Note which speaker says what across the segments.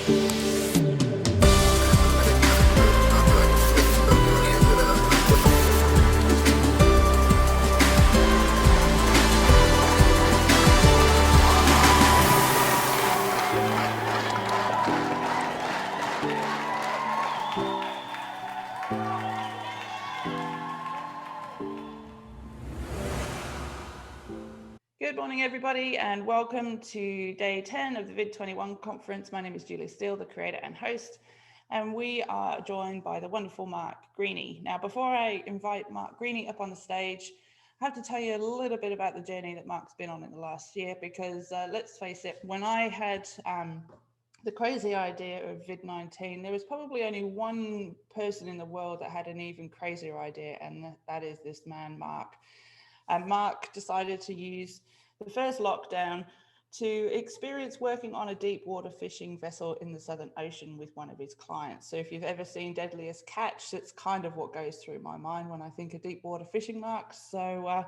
Speaker 1: Good morning, everybody, and welcome to day 10 of the VID21 conference. My name is Julie Steele, the creator and host, and we are joined by the wonderful Mark Greaney. Now, before I invite Mark Greaney up on the stage, I have to tell you a little bit about the journey that Mark's been on in the last year, because let's face it, when I had the crazy idea of VID19, there was probably only one person in the world that had an even crazier idea, and that is this man, Mark. And Mark decided to use the first lockdown to experience working on a deep water fishing vessel in the Southern Ocean with one of his clients. So if you've ever seen Deadliest Catch, that's kind of what goes through my mind when I think of deep water fishing, Mark. So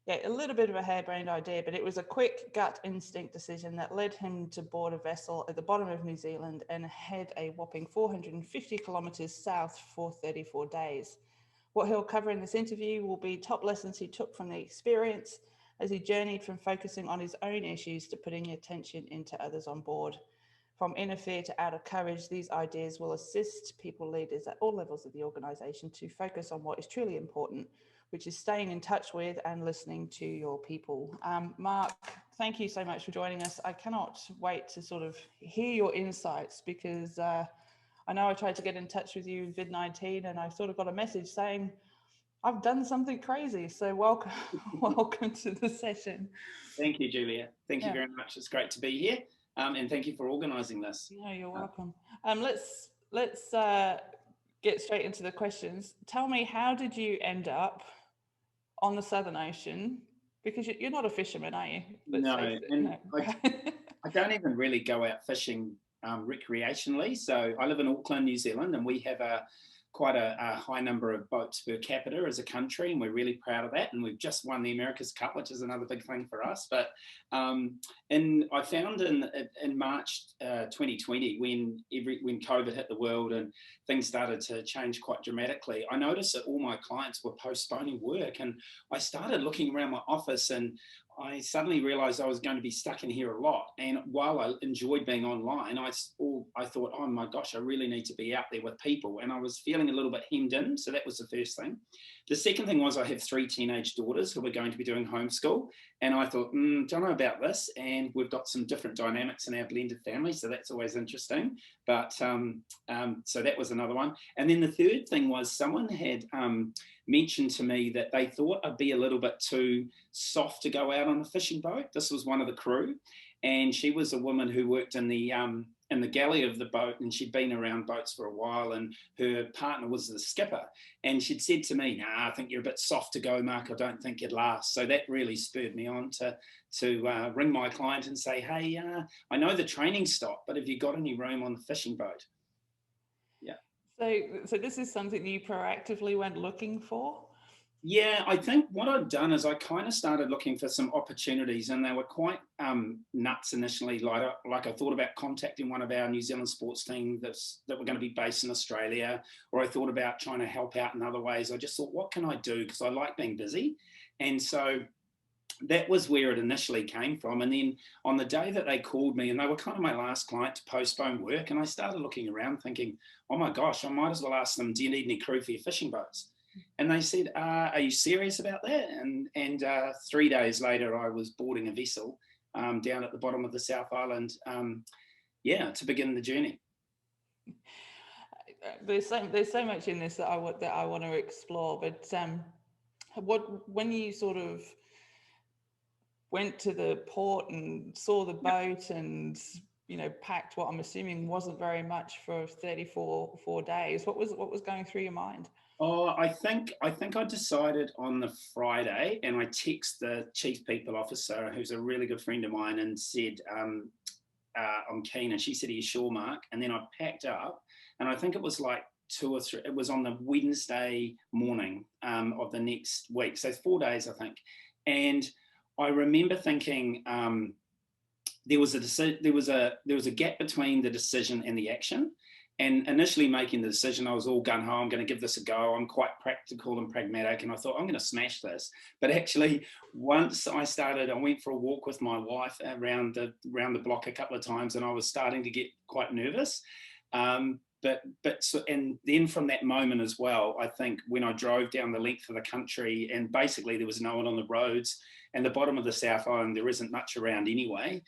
Speaker 1: yeah, a little bit of a harebrained idea, but it was a quick gut instinct decision that led him to board a vessel at the bottom of New Zealand and head a whopping 450 kilometers south for 34 days. What he'll cover in this interview will be top lessons he took from the experience as he journeyed from focusing on his own issues to putting attention into others on board. From inner fear to outer courage, these ideas will assist people leaders at all levels of the organisation to focus on what is truly important, which is staying in touch with and listening to your people. Mark, thank you so much for joining us. I cannot wait to sort of hear your insights, because I know I tried to get in touch with you in VID19 and I sort of got a message saying, I've done something crazy. So welcome, welcome to the session.
Speaker 2: Thank you, Julia. Thank you very much. It's great to be here. And thank you for organising this.
Speaker 1: No, you're welcome. Let's get straight into the questions. Tell me, how did you end up on the Southern Ocean? Because you're not a fisherman, are you?
Speaker 2: No, and I don't even really go out fishing recreationally. So I live in Auckland, New Zealand, and we have quite a high number of boats per capita as a country, and we're really proud of that. And we've just won the America's Cup, which is another big thing for us. But and I found in March 2020, when COVID hit the world and things started to change quite dramatically, I noticed that all my clients were postponing work, and I started looking around my office, and I suddenly realized I was going to be stuck in here a lot. And while I enjoyed being online, I thought, oh my gosh, I really need to be out there with people. And I was feeling a little bit hemmed in. So that was the first thing. The second thing was I have 3 teenage daughters who were going to be doing homeschool. And I thought, don't know about this. And we've got some different dynamics in our blended family. So that's always interesting. But so that was another one. And then the third thing was someone had mentioned to me that they thought I'd be a little bit too soft to go out on a fishing boat. This was one of the crew, and she was a woman who worked in the galley of the boat, and she'd been around boats for a while, and her partner was the skipper. And she'd said to me, nah, I think you're a bit soft to go, Mark. I don't think you'd last. So that really spurred me on to ring my client and say, hey, I know the training stopped, but have you got any room on the fishing boat? Yeah.
Speaker 1: So this is something you proactively went looking for?
Speaker 2: Yeah, I think what I'd done is I kind of started looking for some opportunities, and they were quite nuts initially. Like I thought about contacting one of our New Zealand sports teams that were going to be based in Australia, or I thought about trying to help out in other ways. I just thought, what can I do? Because I like being busy. And so that was where it initially came from. And then on the day that they called me, and they were kind of my last client to postpone work, and I started looking around thinking, oh my gosh, I might as well ask them, do you need any crew for your fishing boats? And they said, are you serious about that? And 3 days later, I was boarding a vessel down at the bottom of the South Island, to begin the journey.
Speaker 1: There's so much in this that I want to explore, but when you sort of went to the port and saw the boat and packed what I'm assuming wasn't very much for 34 days, what was going through your mind?
Speaker 2: Oh, I think I decided on the Friday, and I texted the chief people officer, who's a really good friend of mine, and said, I'm keen. And she said, are you sure, Mark? And then I packed up, and I think it was like 2 or 3, it was on the Wednesday morning of the next week. So 4 days, I think. And I remember thinking, there was a gap between the decision and the action. And initially making the decision, I was all gung ho. I'm going to give this a go. I'm quite practical and pragmatic, and I thought I'm going to smash this. But actually, once I went for a walk with my wife around the block a couple of times, and I was starting to get quite nervous. And then from that moment as well, I think when I drove down the length of the country, and basically there was no one on the roads, and the bottom of the South Island, there isn't much around anyway.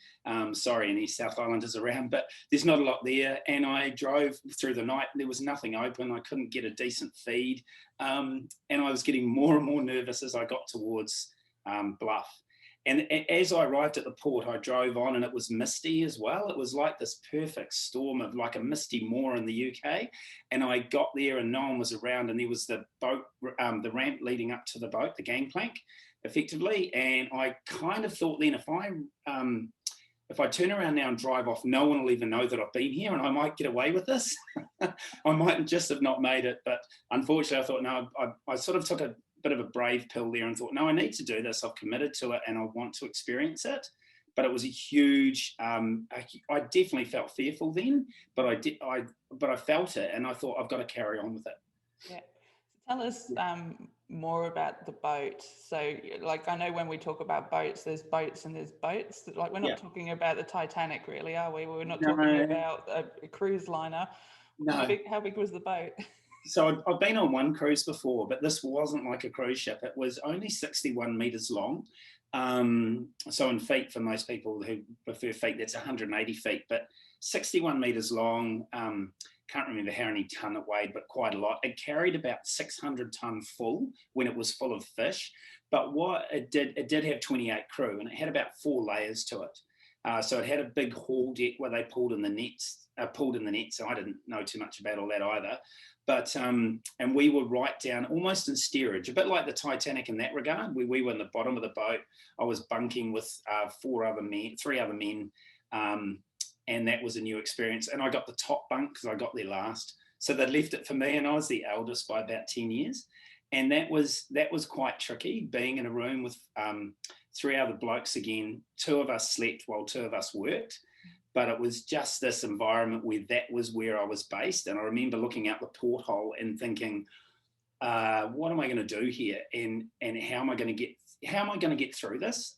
Speaker 2: Sorry, any South Islanders around, but there's not a lot there. And I drove through the night, and there was nothing open. I couldn't get a decent feed. And I was getting more and more nervous as I got towards Bluff. And as I arrived at the port, I drove on, and it was misty as well. It was like this perfect storm of like a misty moor in the UK. And I got there and no one was around, and there was the boat, the ramp leading up to the boat, the gangplank, effectively. And I kind of thought then, if I turn around now and drive off, no one will even know that I've been here, and I might get away with this. I might just have not made it. But unfortunately, I thought, no, I sort of took a bit of a brave pill there and thought, no, I need to do this. I've committed to it, and I want to experience it. But it was a huge, I definitely felt fearful then, but I felt it, and I thought I've got to carry on with it.
Speaker 1: Yeah. So tell us more about the boat. So like, I know when we talk about boats, there's boats and there's boats. Like, we're not talking about the Titanic, really, are we? We're not talking about a cruise liner.
Speaker 2: No.
Speaker 1: How big was the boat?
Speaker 2: So I've been on one cruise before, but this wasn't like a cruise ship. It was only 61 meters long. So in feet, for most people who prefer feet, that's 180 feet, but 61 meters long. Can't remember how many ton it weighed, but quite a lot. It carried about 600 ton full when it was full of fish. But what it did have 28 crew, and it had about 4 layers to it. So it had a big haul deck where they pulled in the nets. So I didn't know too much about all that either. But and we were right down, almost in steerage, a bit like the Titanic in that regard. We were in the bottom of the boat. I was bunking with 3 other men. And that was a new experience. And I got the top bunk because I got there last. So they left it for me, and I was the eldest by about 10 years. And that was quite tricky, being in a room with 3 other blokes again. 2 of us slept while 2 of us worked. But it was just this environment where that was where I was based. And I remember looking out the porthole and thinking, what am I going to do here? And how am I going to get through this?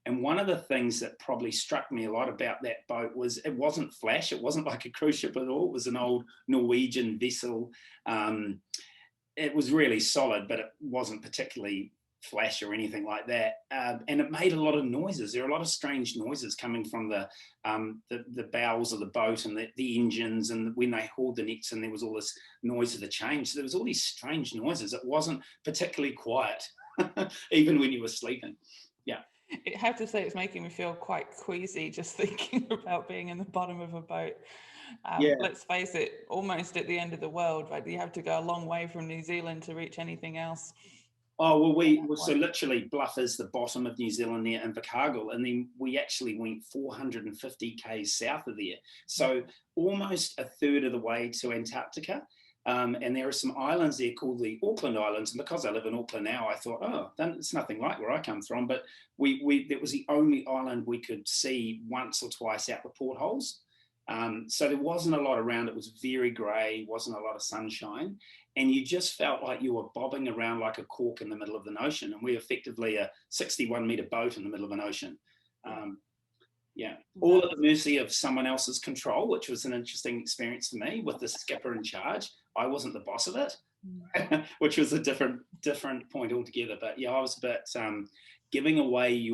Speaker 2: And one of the things that probably struck me a lot about that boat was it wasn't flash. It wasn't like a cruise ship at all. It was an old Norwegian vessel. It was really solid, but it wasn't particularly flash or anything like that. And it made a lot of noises. There are a lot of strange noises coming from the bowels of the boat and the engines, and when they hauled the nets, and there was all this noise of the change. So there was all these strange noises. It wasn't particularly quiet, even when you were sleeping. Yeah.
Speaker 1: I have to say, it's making me feel quite queasy just thinking about being in the bottom of a boat. Let's face it, almost at the end of the world, right? You have to go a long way from New Zealand to reach anything else.
Speaker 2: Oh, well, so literally Bluff is the bottom of New Zealand there, in Invercargill, and then we actually went 450 k's south of there. So almost a third of the way to Antarctica. And there are some islands there called the Auckland Islands. And because I live in Auckland now, I thought, oh, it's nothing like where I come from. But that was the only island we could see once or twice out the portholes. So there wasn't a lot around. It was very grey, wasn't a lot of sunshine. And you just felt like you were bobbing around like a cork in the middle of an ocean. And we're effectively a 61-metre boat in the middle of an ocean. All at the mercy of someone else's control, which was an interesting experience for me with the skipper in charge. I wasn't the boss of it, which was a different point altogether. But yeah, I was a bit giving away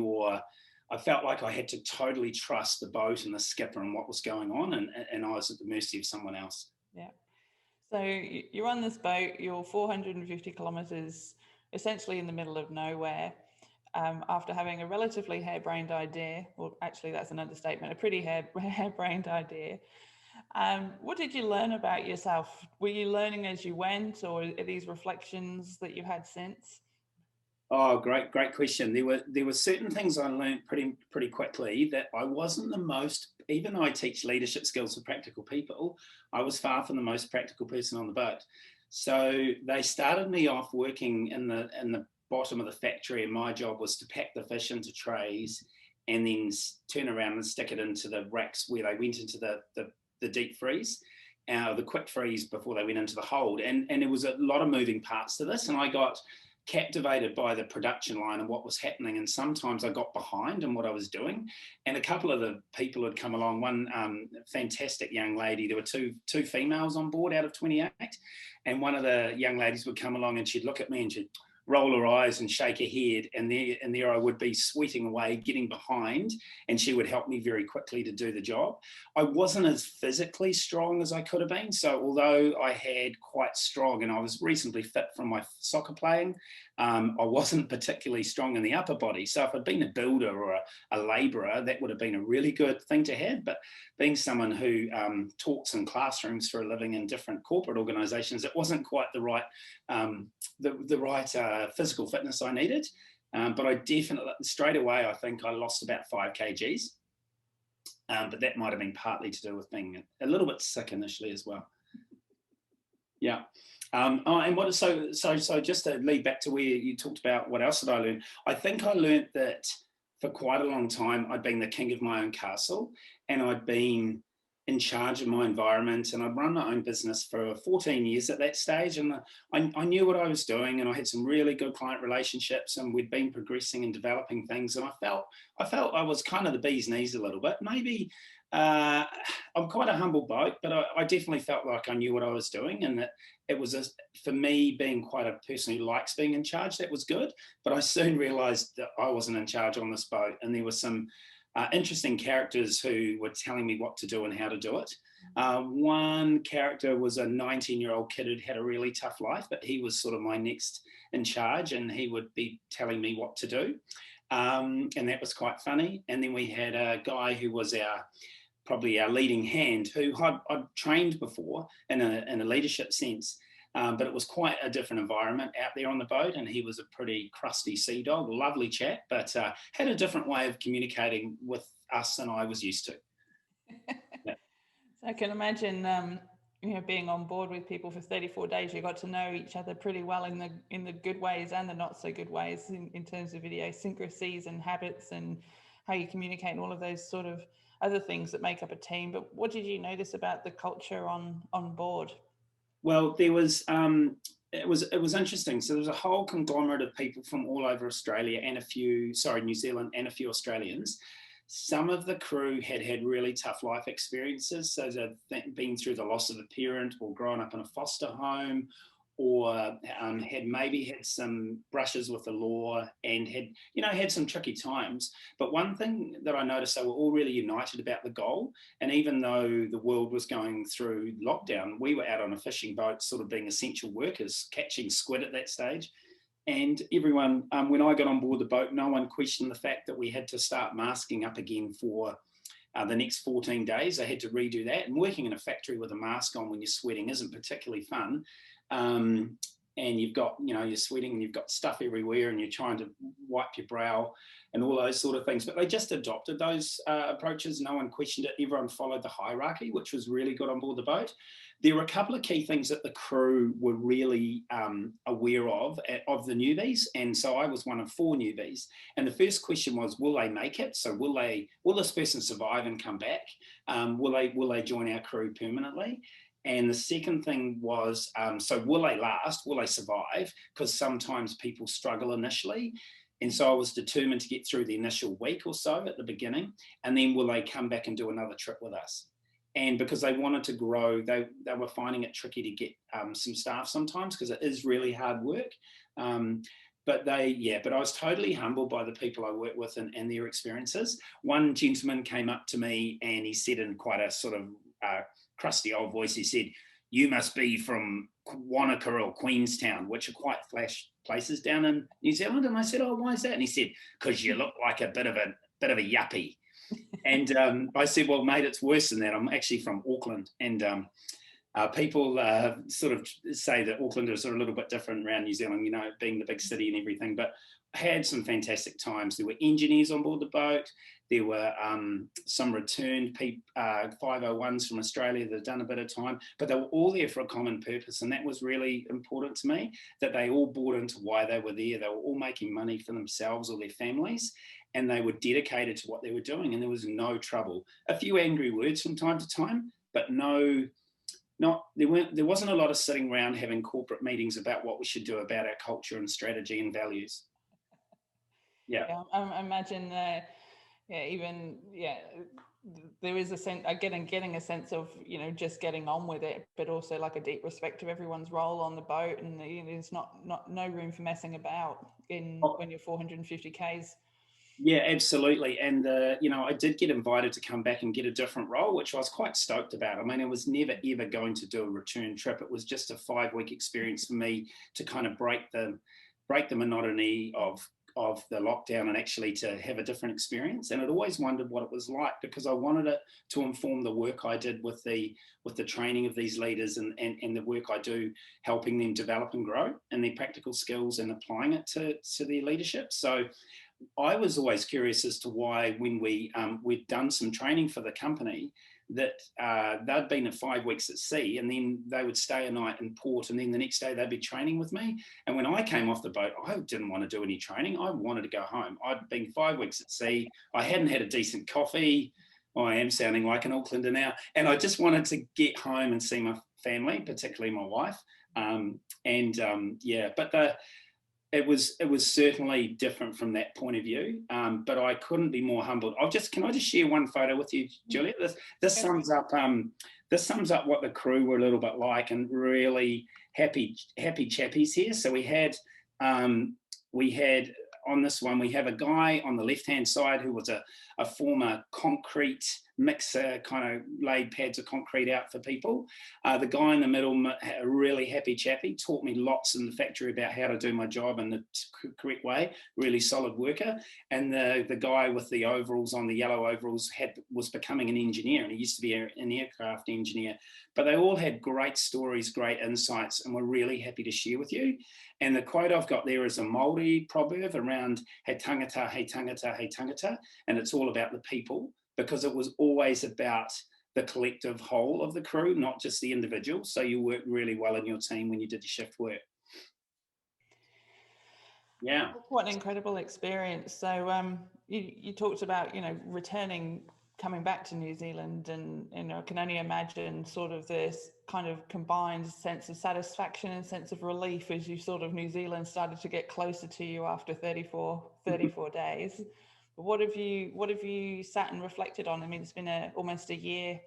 Speaker 2: I felt like I had to totally trust the boat and the skipper and what was going on, and I was at the mercy of someone else.
Speaker 1: Yeah. So you're on this boat, you're 450 kilometres, essentially in the middle of nowhere. After having a relatively harebrained idea, or actually that's an understatement, a pretty harebrained idea. What did you learn about yourself? Were you learning as you went, or are these reflections that you've had since?
Speaker 2: Oh, great question. There were certain things I learned pretty quickly, that I wasn't the most, even though I teach leadership skills for practical people, I was far from the most practical person on the boat. So they started me off working in the bottom of the factory, and my job was to pack the fish into trays and then turn around and stick it into the racks where they went into the deep freeze, the quick freeze before they went into the hold. And there was a lot of moving parts to this, and I got captivated by the production line and what was happening. And sometimes I got behind in what I was doing. And a couple of the people had come along, one fantastic young lady, there were two females on board out of 28. And one of the young ladies would come along and she'd look at me and she'd roll her eyes and shake her head, and there I would be sweating away, getting behind, and she would help me very quickly to do the job. I wasn't as physically strong as I could have been, so although I had quite strong, and I was reasonably fit from my soccer playing, I wasn't particularly strong in the upper body. So if I'd been a builder or a labourer, that would have been a really good thing to have. But being someone who talks in classrooms for a living in different corporate organisations, it wasn't quite the right physical fitness I needed. But I definitely, straight away, I think I lost about 5 kgs. But that might have been partly to do with being a little bit sick initially as well. Yeah. So just to lead back to where you talked about what else did I learn? I think I learned that for quite a long time, I'd been the king of my own castle, and I'd been in charge of my environment, and I'd run my own business for 14 years at that stage. And I knew what I was doing, and I had some really good client relationships, and we'd been progressing and developing things. And I felt I was kind of the bee's knees a little bit. Maybe I'm quite a humble bloke, but I definitely felt like I knew what I was doing, and that it was, for me, being quite a person who likes being in charge, that was good. But I soon realised that I wasn't in charge on this boat, and there were some interesting characters who were telling me what to do and how to do it. One character was a 19-year-old kid who'd had a really tough life, but he was sort of my next in charge, and he would be telling me what to do. And that was quite funny. And then we had a guy who was probably our leading hand, who I'd trained before in a leadership sense, but it was quite a different environment out there on the boat, and he was a pretty crusty sea dog, lovely chap, but had a different way of communicating with us than I was used to. Yeah.
Speaker 1: So I can imagine, being on board with people for 34 days, you got to know each other pretty well in the good ways and the not so good ways in terms of idiosyncrasies and habits and how you communicate and all of those sort of other things that make up a team. But what did you notice about the culture on board?
Speaker 2: Well, there was it was interesting. So there was a whole conglomerate of people from all over Australia and New Zealand and a few Australians. Some of the crew had really tough life experiences. So they'd been through the loss of a parent, or grown up in a foster home, or had maybe had some brushes with the law, and had some tricky times. But one thing that I noticed, they were all really united about the goal. And even though the world was going through lockdown, we were out on a fishing boat, sort of being essential workers, catching squid at that stage. And everyone, when I got on board the boat, no one questioned the fact that we had to start masking up again for the next 14 days. I had to redo that. And working in a factory with a mask on when you're sweating isn't particularly fun. And you've got, you're sweating and you've got stuff everywhere, and you're trying to wipe your brow and all those sort of things. But they just adopted those approaches. No one questioned it. Everyone followed the hierarchy, which was really good on board the boat. There were a couple of key things that the crew were really aware of the newbies. And so I was one of 4 newbies. And the first question was, will they make it? So will this person survive and come back? Will they join our crew permanently? And the second thing was, so will they last? Will they survive? Because sometimes people struggle initially. And so I was determined to get through the initial week or so at the beginning. And then will they come back and do another trip with us? And because they wanted to grow, they were finding it tricky to get some staff sometimes, because it is really hard work. But I was totally humbled by the people I worked with and their experiences. One gentleman came up to me and he said in quite a sort of crusty old voice, he said, "You must be from Wanaka or Queenstown," which are quite flash places down in New Zealand. And I said, "Oh, why is that?" And he said, "Because you look like a bit of a yuppie." And I said, "Well, mate, it's worse than that. I'm actually from Auckland." And people sort of say that Aucklanders are a little bit different around New Zealand, being the big city and everything. But had some fantastic times. There were engineers on board the boat. There were some returned 501s from Australia that had done a bit of time, but they were all there for a common purpose. And that was really important to me, that they all bought into why they were there. They were all making money for themselves or their families, and they were dedicated to what they were doing. And there was no trouble. A few angry words from time to time, but there wasn't a lot of sitting around having corporate meetings about what we should do about our culture and strategy and values. Yeah,
Speaker 1: I imagine there is a sense, getting a sense of, you know, just getting on with it, but also like a deep respect of everyone's role on the boat, and there's no room for messing about when you're 450 Ks.
Speaker 2: Yeah, absolutely. And, I did get invited to come back and get a different role, which I was quite stoked about. I mean, I was never, ever going to do a return trip. It was just a 5-week experience for me to kind of break the monotony of the lockdown and actually to have a different experience. And I'd always wondered what it was like, because I wanted it to inform the work I did with the training of these leaders and the work I do helping them develop and grow and their practical skills and applying it to their leadership. So I was always curious as to why, when we'd done some training for the company, that they'd been 5 weeks at sea, and then they would stay a night in port, and then the next day they'd be training with me. And when I came off the boat, I didn't want to do any training. I wanted to go home. I'd been 5 weeks at sea. I hadn't had a decent coffee. I am sounding like an Aucklander now. And I just wanted to get home and see my family, particularly my wife. It was certainly different from that point of view, but I couldn't be more humbled. Can I just share one photo with you, Julia? This sums up what the crew were a little bit like, and really happy chappies here. So we had on this one, we have a guy on the left-hand side who was a former concrete mixer, kind of laid pads of concrete out for people. The guy in the middle, a really happy chappy, taught me lots in the factory about how to do my job in the correct way, really solid worker. And the guy with the overalls on, the yellow overalls, was becoming an engineer, and he used to be an aircraft engineer. But they all had great stories, great insights, and were really happy to share with you. And the quote I've got there is a Māori proverb around he tangata, he tangata, he tangata, and it's all about the people, because it was always about the collective whole of the crew, not just the individual. So you worked really well in your team when you did your shift work. Yeah.
Speaker 1: What an incredible experience. So you talked about, returning, coming back to New Zealand, and, I can only imagine sort of this kind of combined sense of satisfaction and sense of relief as you sort of New Zealand started to get closer to you after 34 days. What have you sat and reflected on? I mean, it's been almost a year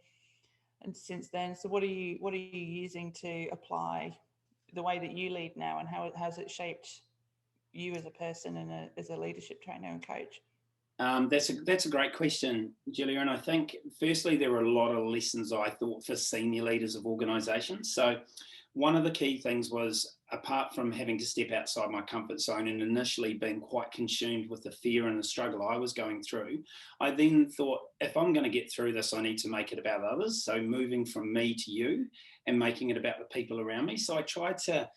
Speaker 1: and since then. So what are you using to apply the way that you lead now, and how has it shaped you as a person and as a leadership trainer and coach?
Speaker 2: That's a great question, Julia. And I think, firstly, there were a lot of lessons I thought for senior leaders of organisations. So one of the key things was, apart from having to step outside my comfort zone and initially being quite consumed with the fear and the struggle I was going through, I then thought, if I'm going to get through this, I need to make it about others. So moving from me to you and making it about the people around me. So I tried to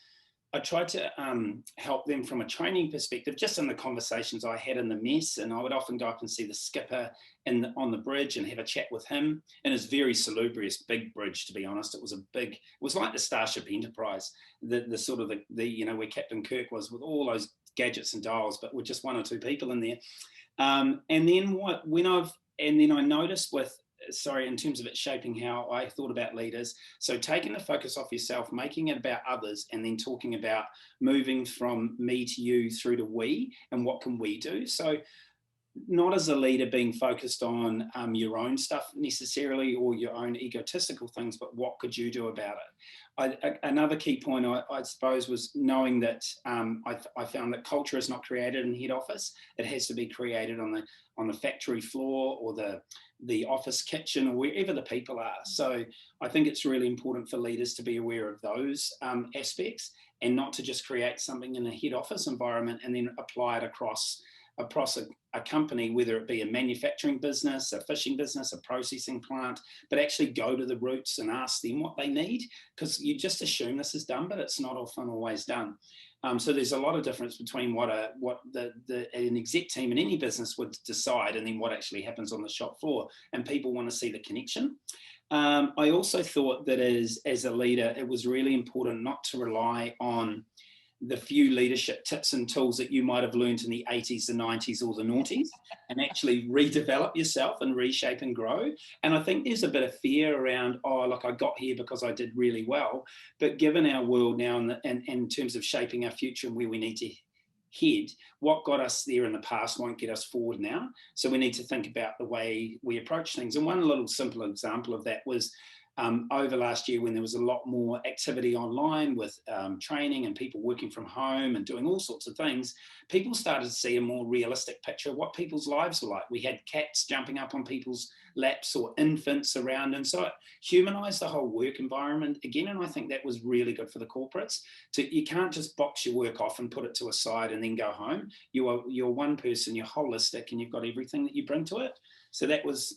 Speaker 2: help them from a training perspective, just in the conversations I had in the mess. And I would often go up and see the skipper on the bridge and have a chat with him. And it's very salubrious, big bridge, to be honest. It was like the Starship Enterprise, the sort of where Captain Kirk was, with all those gadgets and dials, but with just one or two people in there. And then I noticed in terms of it shaping how I thought about leaders. So taking the focus off yourself, making it about others, and then talking about moving from me to you through to we, and what can we do? So not as a leader being focused on your own stuff necessarily, or your own egotistical things, but what could you do about it? Another key point, I suppose, was knowing that I found that culture is not created in head office. It has to be created on the factory floor, or the office kitchen, or wherever the people are. So I think it's really important for leaders to be aware of those aspects, and not to just create something in a head office environment and then apply it across a company, whether it be a manufacturing business, a fishing business, a processing plant, but actually go to the roots and ask them what they need, because you just assume this is done, but it's not often always done. So there's a lot of difference between what an exec team in any business would decide and then what actually happens on the shop floor, and people want to see the connection. I also thought that as a leader, it was really important not to rely on the few leadership tips and tools that you might have learned in the 80s, the 90s, or the noughties, and actually redevelop yourself and reshape and grow. And I think there's a bit of fear around, oh, look, I got here because I did really well. But given our world now and in terms of shaping our future and where we need to head, what got us there in the past won't get us forward now. So we need to think about the way we approach things. And one little simple example of that was over last year, when there was a lot more activity online with training and people working from home and doing all sorts of things, people started to see a more realistic picture of what people's lives were like. We had cats jumping up on people's laps or infants around, and so it humanized the whole work environment again. And I think that was really good for the corporates. You can't just box your work off and put it to a side and then go home. You're one person, you're holistic, and you've got everything that you bring to it. So that was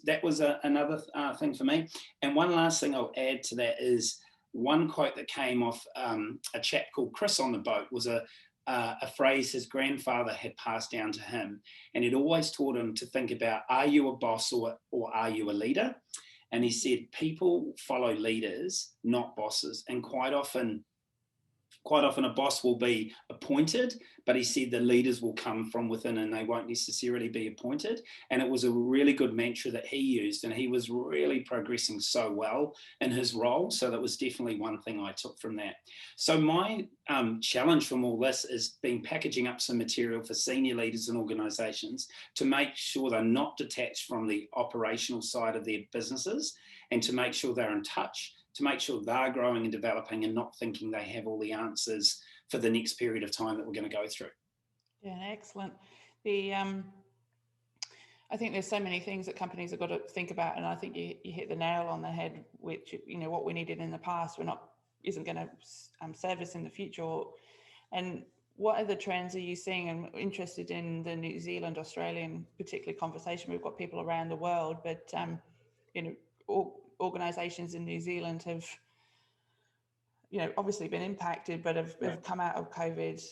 Speaker 2: another thing for me. And one last thing I'll add to that is one quote that came off a chap called Chris on the boat was a phrase his grandfather had passed down to him, and it always taught him to think about, are you a boss or are you a leader? And he said people follow leaders, not bosses. And quite often a boss will be appointed, but he said the leaders will come from within and they won't necessarily be appointed. And it was a really good mantra that he used, and he was really progressing so well in his role. So that was definitely one thing I took from that. So my challenge from all this is packaging up some material for senior leaders and organizations to make sure they're not detached from the operational side of their businesses, and to make sure they're in touch, to make sure they're growing and developing and not thinking they have all the answers for the next period of time that we're going to go through.
Speaker 1: Yeah, excellent. I think there's so many things that companies have got to think about, and I think you hit the nail on the head, which, what we needed in the past isn't going to service in the future. And what other trends are you seeing? I'm interested in the New Zealand, Australian, particularly conversation. We've got people around the world, but organizations in New Zealand have, obviously been impacted, but have come out of COVID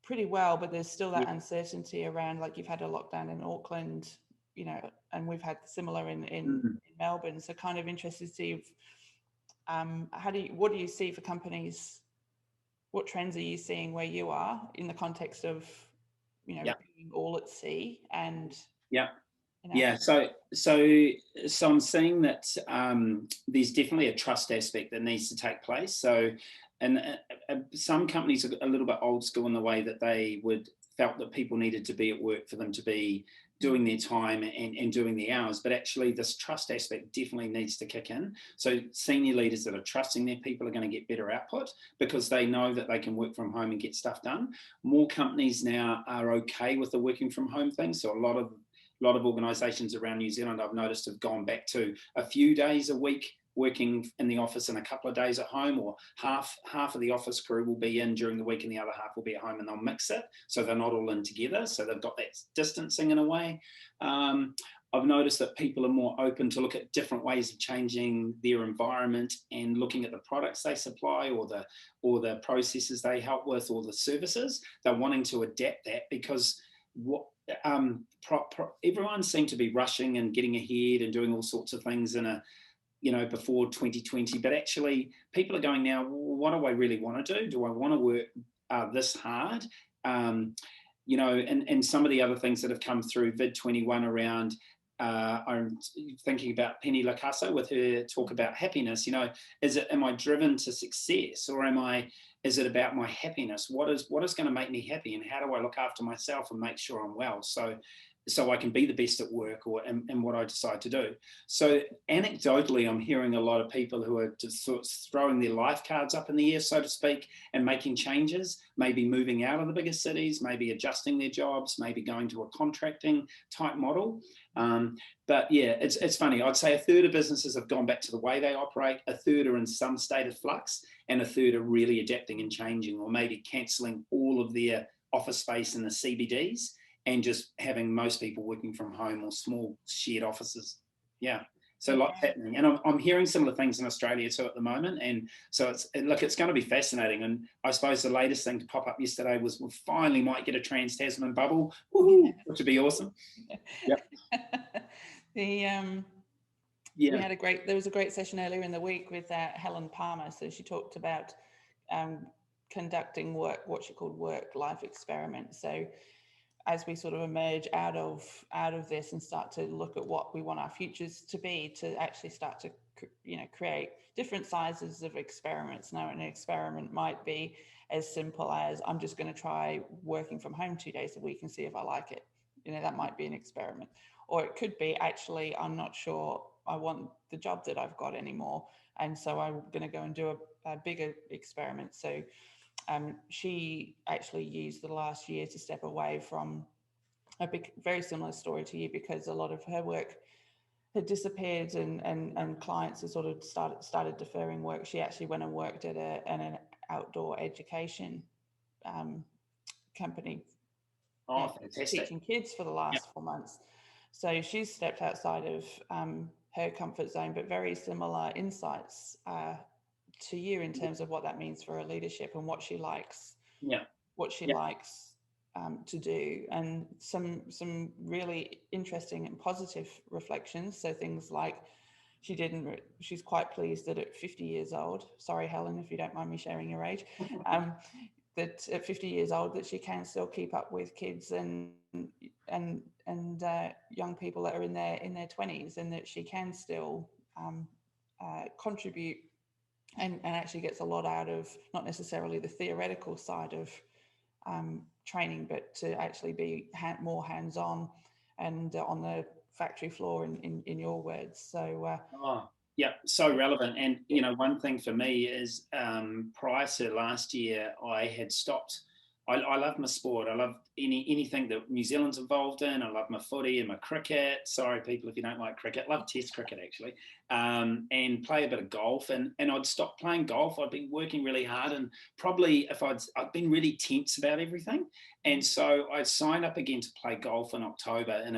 Speaker 1: pretty well. But there's still that uncertainty around, like you've had a lockdown in Auckland, and we've had similar in Melbourne. So kind of interested to see what do you see for companies? What trends are you seeing where you are in the context of, being all at sea and
Speaker 2: So I'm seeing that there's definitely a trust aspect that needs to take place. So, and some companies are a little bit old school in the way that they felt that people needed to be at work for them to be doing their time and doing the hours. But actually, this trust aspect definitely needs to kick in. So senior leaders that are trusting their people are going to get better output because they know that they can work from home and get stuff done. More companies now are okay with the working from home thing. So a lot of organisations around New Zealand, I've noticed, have gone back to a few days a week working in the office and a couple of days at home, or half of the office crew will be in during the week and the other half will be at home, and they'll mix it so they're not all in together. So they've got that distancing in a way. I've noticed that people are more open to look at different ways of changing their environment and looking at the products they supply or the processes they help with or the services. They're wanting to adapt that because everyone seemed to be rushing and getting ahead and doing all sorts of things before 2020, but actually people are going now, what do I really want to do? Do I want to work this hard? And some of the other things that have come through VID21 around, I'm thinking about Penny Lacasso with her talk about happiness. Am I driven to success, or is it about my happiness? What is going to make me happy, and how do I look after myself and make sure I'm well so I can be the best at work and what I decide to do. So anecdotally, I'm hearing a lot of people who are just sort of throwing their life cards up in the air, so to speak, and making changes, maybe moving out of the bigger cities, maybe adjusting their jobs, maybe going to a contracting type model. But yeah, it's funny. I'd say a third of businesses have gone back to the way they operate, a third are in some state of flux, and a third are really adapting and changing, or maybe cancelling all of their office space in the CBDs and just having most people working from home or small shared offices. Yeah. So lots happening, and I'm hearing similar things in Australia too at the moment. And so it's going to be fascinating. And I suppose the latest thing to pop up yesterday was we finally might get a Trans-Tasman bubble, which would be awesome. Yep.
Speaker 1: We had there was a great session earlier in the week with Helen Palmer. So she talked about conducting what she called work-life experiments. So as we sort of emerge out of this and start to look at what we want our futures to be, to actually start to create different sizes of experiments. Now, an experiment might be as simple as I'm just going to try working from home 2 days a week and see if I like it. That might be an experiment. Or it could be, actually, I'm not sure I want the job that I've got anymore, and so I'm going to go and do a bigger experiment. So she actually used the last year to step away from very similar story to you, because a lot of her work had disappeared and clients had sort of started deferring work. She actually went and worked at an outdoor education company, teaching kids for the last 4 months. So she's stepped outside of her comfort zone, but very similar insights to you in terms of what that means for her leadership and what she likes, likes to do, and some really interesting and positive reflections. So things like she's quite pleased that at 50 years old, sorry Helen if you don't mind me sharing your age, that at 50 years old that she can still keep up with kids and young people that are in their 20s, and that she can still contribute and actually gets a lot out of not necessarily the theoretical side of training, but to actually be more hands-on and on the factory floor, in your words. So
Speaker 2: so relevant. And one thing for me is prior to last year, I had stopped. I love my sport. I love anything that New Zealand's involved in. I love my footy and my cricket. Sorry, people, if you don't like cricket. Love Test cricket, actually. And play a bit of golf. And I'd stopped playing golf. I'd been working really hard, and probably I'd been really tense about everything. And so I signed up again to play golf in October in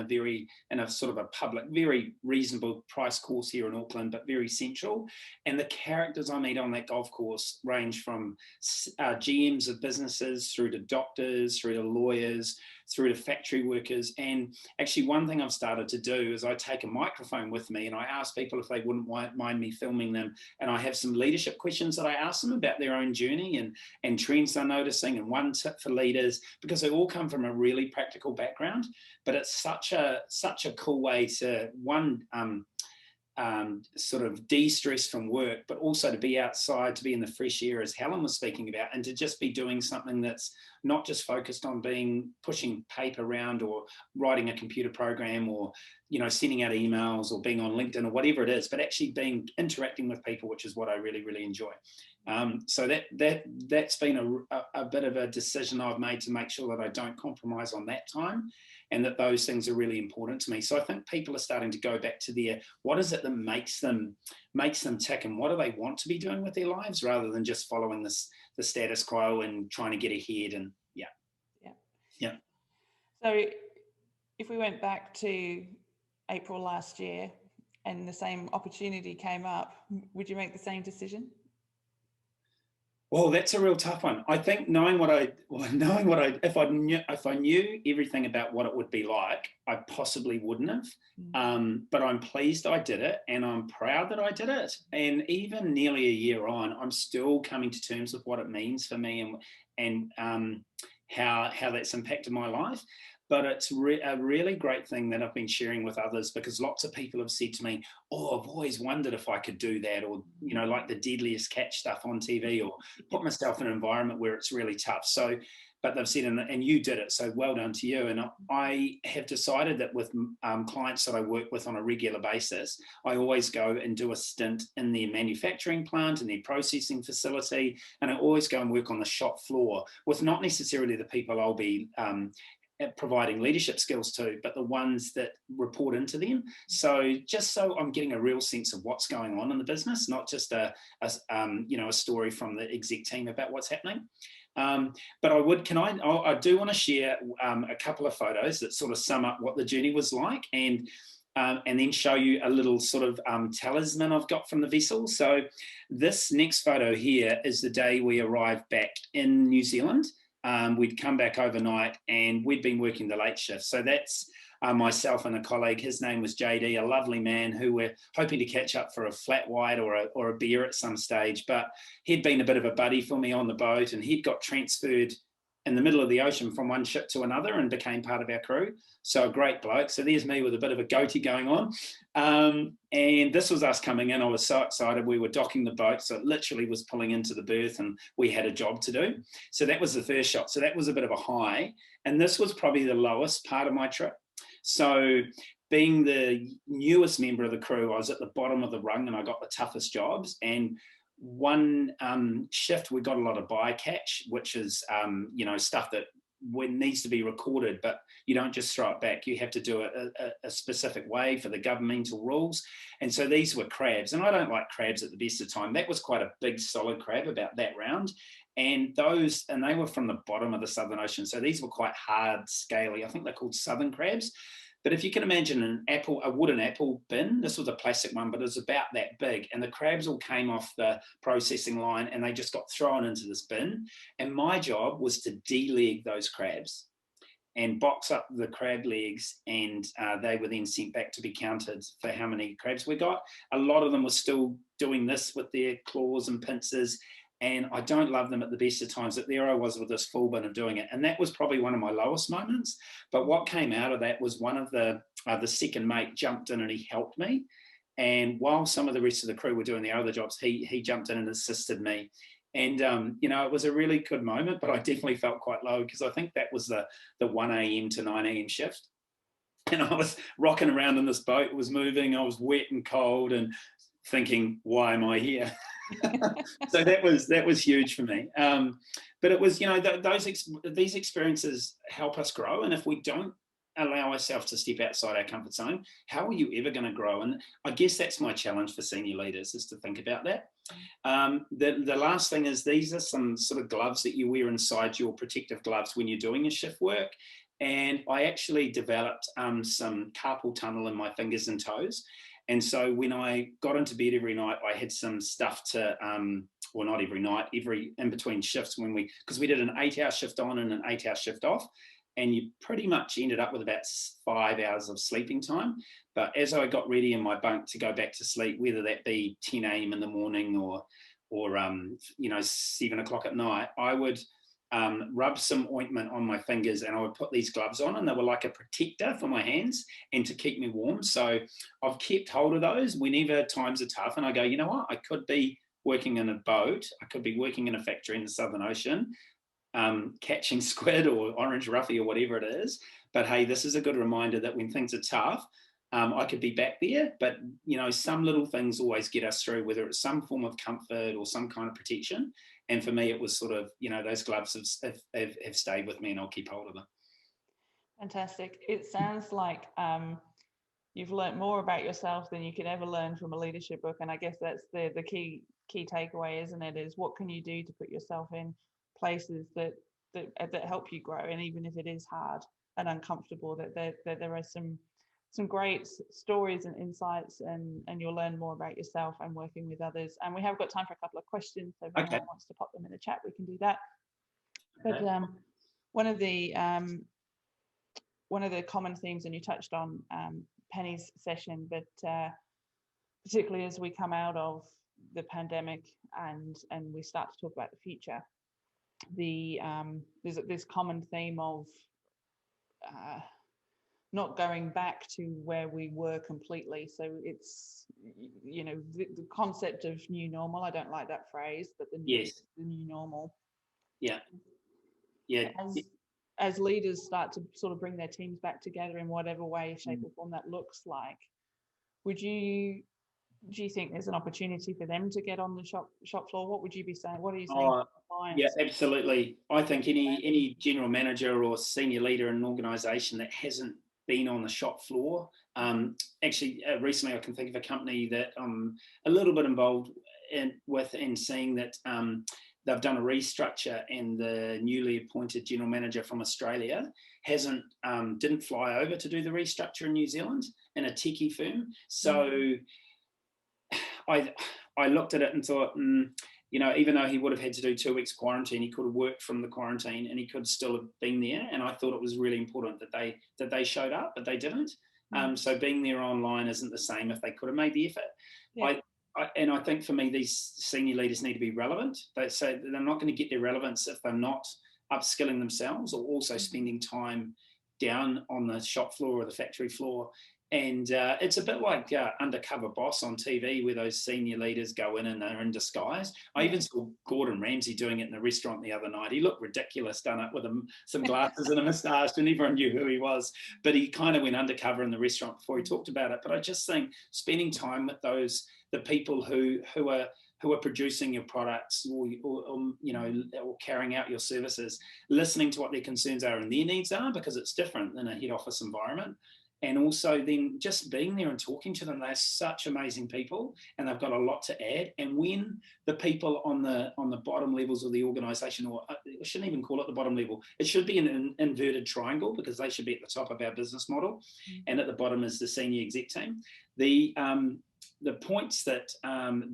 Speaker 2: a sort of a public, very reasonable price course here in Auckland, but very central. And the characters I meet on that golf course range from GMs of businesses through to doctors, through to lawyers, through to factory workers. And actually one thing I've started to do is I take a microphone with me and I ask people if they wouldn't mind me filming them. And I have some leadership questions that I ask them about their own journey and trends they're noticing, and one tip for leaders, because they all come from a really practical background. But it's such a cool way to, sort of de-stress from work, but also to be outside, to be in the fresh air, as Helen was speaking about, and to just be doing something that's not just focused on pushing paper around or writing a computer program or sending out emails or being on LinkedIn or whatever it is, but actually interacting with people, which is what I really, really enjoy. So that's been a bit of a decision I've made to make sure that I don't compromise on that time, and that those things are really important to me. So I think people are starting to go back to what is it that makes them tick, and what do they want to be doing with their lives, rather than just following the status quo and trying to get ahead. And yeah.
Speaker 1: So if we went back to April last year and the same opportunity came up, would you make the same decision?
Speaker 2: Well, that's a real tough one. I think if I knew everything about what it would be like, I possibly wouldn't have. But I'm pleased I did it, and I'm proud that I did it. And even nearly a year on, I'm still coming to terms with what it means for me and how that's impacted my life. But it's a really great thing that I've been sharing with others, because lots of people have said to me, oh, I've always wondered if I could do that, or, like the deadliest catch stuff on TV, or put myself in an environment where it's really tough. So, but they've said, and you did it, so well done to you. And I have decided that with clients that I work with on a regular basis, I always go and do a stint in their manufacturing plant, in their processing facility, and I always go and work on the shop floor with not necessarily the people I'll be providing leadership skills to, but the ones that report into them. So just so I'm getting a real sense of what's going on in the business, not just a story from the exec team about what's happening. But I do want to share a couple of photos that sort of sum up what the journey was like. And and then show you a little sort of talisman I've got from the vessel. So this next photo here is the day we arrived back in New Zealand. We'd come back overnight and we'd been working the late shift. So that's myself and a colleague. His name was JD, a lovely man who we're hoping to catch up for a flat white or a beer at some stage. But he'd been a bit of a buddy for me on the boat, and he'd got transferred in the middle of the ocean from one ship to another and became part of our crew. So a great bloke. So there's me with a bit of a goatee going on. And this was us coming in. I was so excited. We were docking the boat. So it literally was pulling into the berth and we had a job to do. So that was the first shot. So that was a bit of a high. And this was probably the lowest part of my trip. So being the newest member of the crew, I was at the bottom of the rung and I got the toughest jobs. And one shift, we got a lot of bycatch, which is, stuff that needs to be recorded, but you don't just throw it back. You have to do it a specific way for the governmental rules. And so these were crabs, and I don't like crabs at the best of time. That was quite a big, solid crab, about that round. And they were from the bottom of the Southern Ocean. So these were quite hard, scaly. I think they're called southern crabs. But if you can imagine a wooden apple bin, this was a plastic one, but it was about that big. And the crabs all came off the processing line and they just got thrown into this bin. And my job was to deleg those crabs and box up the crab legs, and they were then sent back to be counted for how many crabs we got. A lot of them were still doing this with their claws and pincers. And I don't love them at the best of times, that there I was with this full bin of doing it. And that was probably one of my lowest moments. But what came out of that was one of the second mate jumped in and he helped me. And while some of the rest of the crew were doing the other jobs, he jumped in and assisted me. And, it was a really good moment, but I definitely felt quite low because I think that was the 1 a.m. to 9 a.m. shift. And I was rocking around in this boat, it was moving, I was wet and cold and thinking, why am I here? So that was huge for me. But it was, these experiences help us grow. And if we don't allow ourselves to step outside our comfort zone, how are you ever going to grow? And I guess that's my challenge for senior leaders, is to think about that. The last thing is, these are some sort of gloves that you wear inside your protective gloves when you're doing your shift work. And I actually developed some carpal tunnel in my fingers and toes. And so when I got into bed every night, I had some stuff to, well, not every night, in between shifts, because we did an 8-hour shift on and an 8-hour shift off, and you pretty much ended up with about 5 hours of sleeping time. But as I got ready in my bunk to go back to sleep, whether that be 10 a.m. in the morning or 7 o'clock at night, I would rub some ointment on my fingers and I would put these gloves on, and they were like a protector for my hands and to keep me warm. So I've kept hold of those whenever times are tough, and I go, you know what, I could be working in a boat, I could be working in a factory in the Southern Ocean, catching squid or orange roughy or whatever it is, but hey, this is a good reminder that when things are tough, I could be back there. But some little things always get us through, whether it's some form of comfort or some kind of protection. And for me, it was sort of, those gloves have stayed with me, and I'll keep hold of them.
Speaker 1: Fantastic. It sounds like you've learned more about yourself than you could ever learn from a leadership book. And I guess that's the key takeaway, isn't it? Is what can you do to put yourself in places that help you grow? And even if it is hard and uncomfortable, that there are some great stories and insights, and you'll learn more about yourself and working with others. And we have got time for a couple of questions, so if anyone wants to pop them in the chat, we can do that. But one of the common themes, and you touched on Penny's session, but particularly as we come out of the pandemic and we start to talk about the future, there's this common theme of not going back to where we were completely. So it's, the concept of new normal. I don't like that phrase, but the new normal. Yeah. As leaders start to sort of bring their teams back together in whatever way, shape or form that looks like, do you think there's an opportunity for them to get on the shop floor? What would you be saying? What are you saying?
Speaker 2: Yeah, absolutely. I think any general manager or senior leader in an organisation that hasn't been on the shop floor. Recently I can think of a company that I'm a little bit involved in seeing that they've done a restructure, and the newly appointed general manager from Australia didn't fly over to do the restructure in New Zealand in a techie firm. So I looked at it and thought, you know, even though he would have had to do 2 weeks quarantine, he could have worked from the quarantine and he could still have been there. And I thought it was really important that they showed up, but they didn't. So being there online isn't the same if they could have made the effort. Yeah. And I think for me, these senior leaders need to be relevant. So they're not going to get their relevance if they're not upskilling themselves or also spending time down on the shop floor or the factory floor. And it's a bit like Undercover Boss on TV, where those senior leaders go in and they're in disguise. I even saw Gordon Ramsay doing it in the restaurant the other night. He looked ridiculous, done it with some glasses and a moustache, and everyone knew who he was. But he kind of went undercover in the restaurant before he talked about it. But I just think spending time with the people who are producing your products or you know, or carrying out your services, listening to what their concerns are and their needs are, because it's different than a head office environment. And also then just being there and talking to them. They're such amazing people and they've got a lot to add. And when the people on the bottom levels of the organization, or I shouldn't even call it the bottom level, it should be an inverted triangle, because they should be at the top of our business model. And at the bottom is the senior exec team. The points that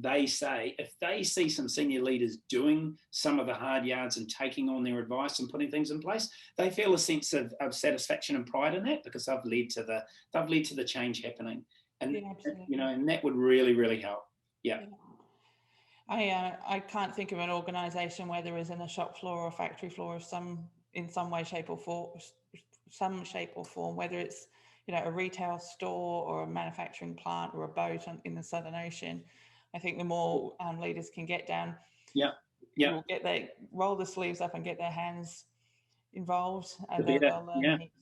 Speaker 2: they say, if they see some senior leaders doing some of the hard yards and taking on their advice and putting things in place, they feel a sense of satisfaction and pride in that, because they've led to the change happening. And you know, and that would really, really help. Yeah.
Speaker 1: I can't think of an organisation where there isn't a shop floor or a factory floor in some way, shape or form, whether it's, you know, a retail store or a manufacturing plant or a boat in the Southern Ocean. I think the more leaders can get down, will roll the sleeves up and get their hands involved, and they'll learn heaps.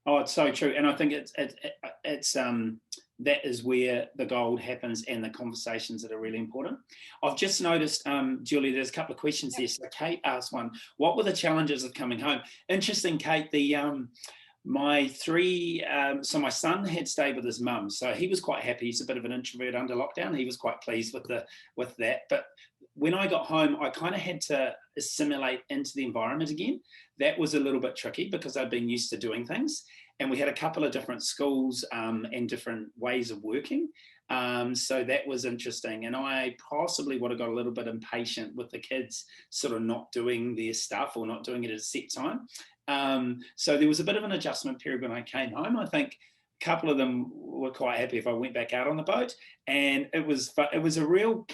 Speaker 2: Oh, it's so true. And I think it's that is where the gold happens and the conversations that are really important. I've just noticed, Julie, there's a couple of questions there. So Kate asked one, what were the challenges of coming home? Interesting, Kate, my son had stayed with his mum, so he was quite happy. He's a bit of an introvert under lockdown. He was quite pleased with that. But when I got home, I kind of had to assimilate into the environment again. That was a little bit tricky because I'd been used to doing things, and we had a couple of different schools and different ways of working. So that was interesting, and I possibly would have got a little bit impatient with the kids sort of not doing their stuff or not doing it at a set time. So there was a bit of an adjustment period when I came home. I think a couple of them were quite happy if I went back out on the boat, and it was a real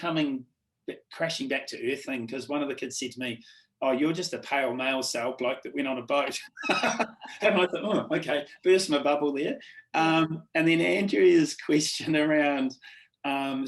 Speaker 2: crashing back to earth thing, because one of the kids said to me, "Oh, you're just a pale male cell bloke that went on a boat." And I thought, oh, okay, burst my bubble there. And then Andrea's question around,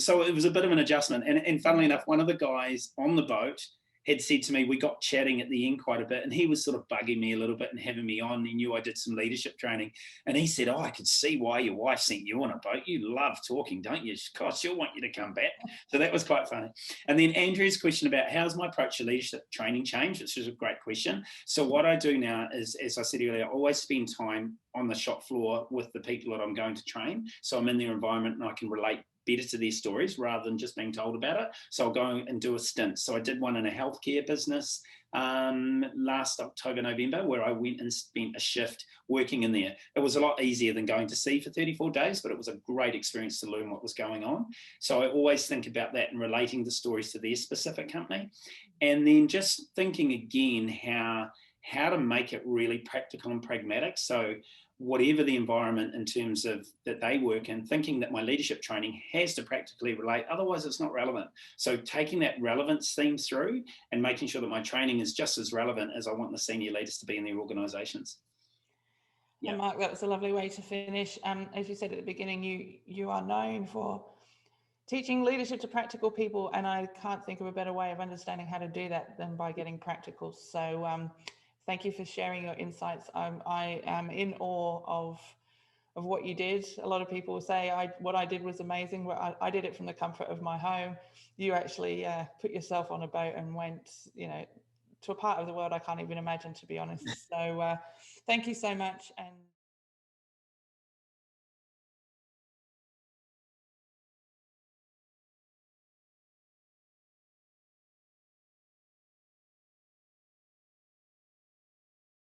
Speaker 2: so it was a bit of an adjustment. And funnily enough, one of the guys on the boat had said to me, we got chatting at the end quite a bit, and he was sort of bugging me a little bit and having me on. He knew I did some leadership training, and he said, "Oh, I could see why your wife sent you on a boat. You love talking, don't you? God, she'll want you to come back." So that was quite funny. And then Andrew's question about how's my approach to leadership training changed, which is a great question. So what I do now is, as I said earlier, I always spend time on the shop floor with the people that I'm going to train. So I'm in their environment and I can relate better to their stories rather than just being told about it. So I'll go and do a stint. So I did one in a healthcare business last October, November, where I went and spent a shift working in there. It was a lot easier than going to sea for 34 days, but it was a great experience to learn what was going on. So I always think about that and relating the stories to their specific company. And then just thinking again how to make it really practical and pragmatic. So whatever the environment in terms of that they work in, thinking that my leadership training has to practically relate, otherwise it's not relevant. So taking that relevance theme through and making sure that my training is just as relevant as I want the senior leaders to be in their organisations.
Speaker 1: Yeah, and Mark, that was a lovely way to finish. As you said at the beginning, you are known for teaching leadership to practical people, and I can't think of a better way of understanding how to do that than by getting practical. So thank you for sharing your insights. I am in awe of what you did. A lot of people say what I did was amazing. I did it from the comfort of my home. You actually put yourself on a boat and went, to a part of the world I can't even imagine, to be honest. So thank you so much. And